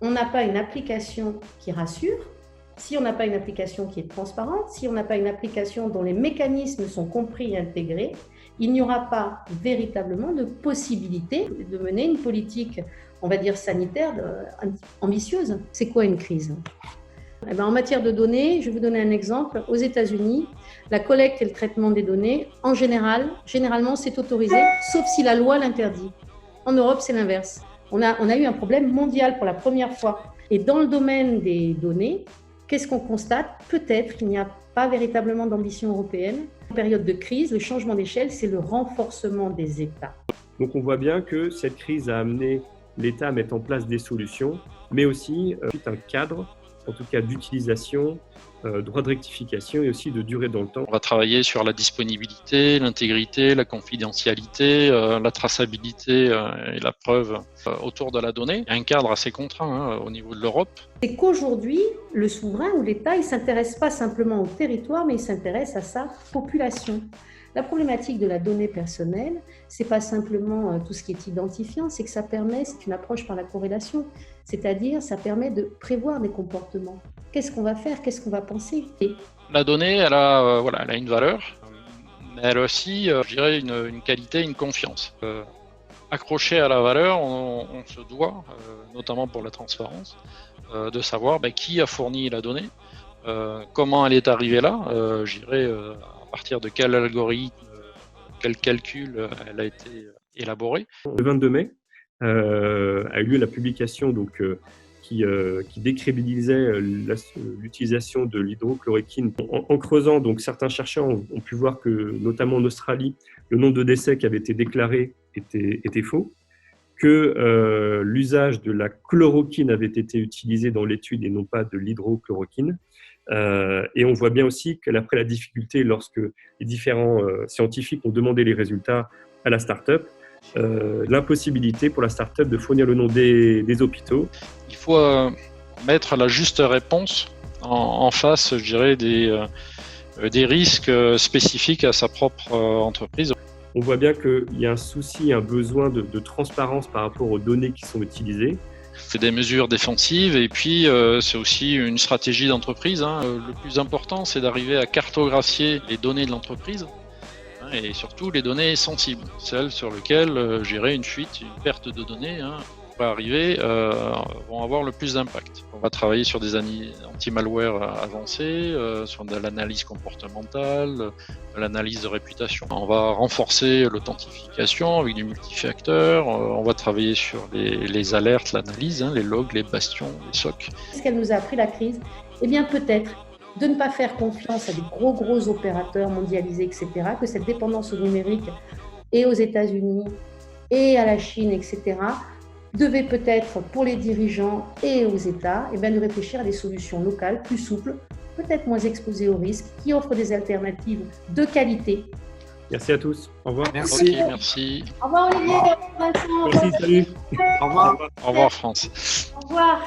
on n'a pas une application qui rassure, si on n'a pas une application qui est transparente, si on n'a pas une application dont les mécanismes sont compris et intégrés, il n'y aura pas véritablement de possibilité de mener une politique, on va dire, sanitaire ambitieuse. C'est quoi une crise ? Eh bien, en matière de données, je vais vous donner un exemple. Aux États-Unis, la collecte et le traitement des données, généralement, c'est autorisé, sauf si la loi l'interdit. En Europe, c'est l'inverse. On a eu un problème mondial pour la première fois. Et dans le domaine des données, qu'est-ce qu'on constate ? Peut-être qu'il n'y a pas véritablement d'ambition européenne. En période de crise, le changement d'échelle, c'est le renforcement des États. Donc on voit bien que cette crise a amené l'État à mettre en place des solutions, mais aussi un cadre, en tout cas d'utilisation, droit de rectification et aussi de durée dans le temps. On va travailler sur la disponibilité, l'intégrité, la confidentialité, la traçabilité et la preuve autour de la donnée. Il y a un cadre assez contraint au niveau de l'Europe. C'est qu'aujourd'hui, le souverain ou l'État, il ne s'intéresse pas simplement au territoire, mais il s'intéresse à sa population. La problématique de la donnée personnelle, ce n'est pas simplement tout ce qui est identifiant, c'est que ça permet, c'est une approche par la corrélation, c'est-à-dire ça permet de prévoir des comportements. Qu'est-ce qu'on va faire ? Qu'est-ce qu'on va penser ? La donnée, elle a une valeur, mais elle a aussi, je dirais, une qualité, une confiance. Accroché à la valeur, on se doit, notamment pour la transparence, de savoir qui a fourni la donnée, comment elle est arrivée là, je dirais, à partir de quel algorithme, quel calcul elle a été élaborée. Le 22 mai a eu lieu la publication qui décrédibilisait l'utilisation de l'hydrochloroquine. En creusant, donc, certains chercheurs ont pu voir que, notamment en Australie, le nombre de décès qui avaient été déclarés était faux, que l'usage de la chloroquine avait été utilisé dans l'étude et non pas de l'hydrochloroquine. Et on voit bien aussi qu'après la difficulté, lorsque les différents scientifiques ont demandé les résultats à la start-up, l'impossibilité pour la start-up de fournir le nom des hôpitaux. Il faut mettre la juste réponse en face, je dirais, des risques spécifiques à sa propre entreprise. On voit bien qu'il y a un souci, un besoin de transparence par rapport aux données qui sont utilisées. C'est des mesures défensives et puis c'est aussi une stratégie d'entreprise. Le plus important, c'est d'arriver à cartographier les données de l'entreprise et surtout les données sensibles, celles sur lesquelles gérer une fuite, une perte de données va arriver, vont avoir le plus d'impact. On va travailler sur des anti-malware avancés, sur de l'analyse comportementale, de l'analyse de réputation. On va renforcer l'authentification avec du multifacteur, on va travailler sur les alertes, l'analyse, les logs, les bastions, les SOC. Ce qu'elle nous a appris la crise, eh bien peut-être de ne pas faire confiance à des gros opérateurs mondialisés, etc., que cette dépendance au numérique et aux États-Unis et à la Chine, etc., devait peut-être, pour les dirigeants et aux États, de réfléchir à des solutions locales plus souples, peut-être moins exposées aux risques, qui offrent des alternatives de qualité. Merci à tous. Au revoir. Merci. Okay, merci. Au revoir Olivier. Merci, salut. Au revoir France. Au revoir.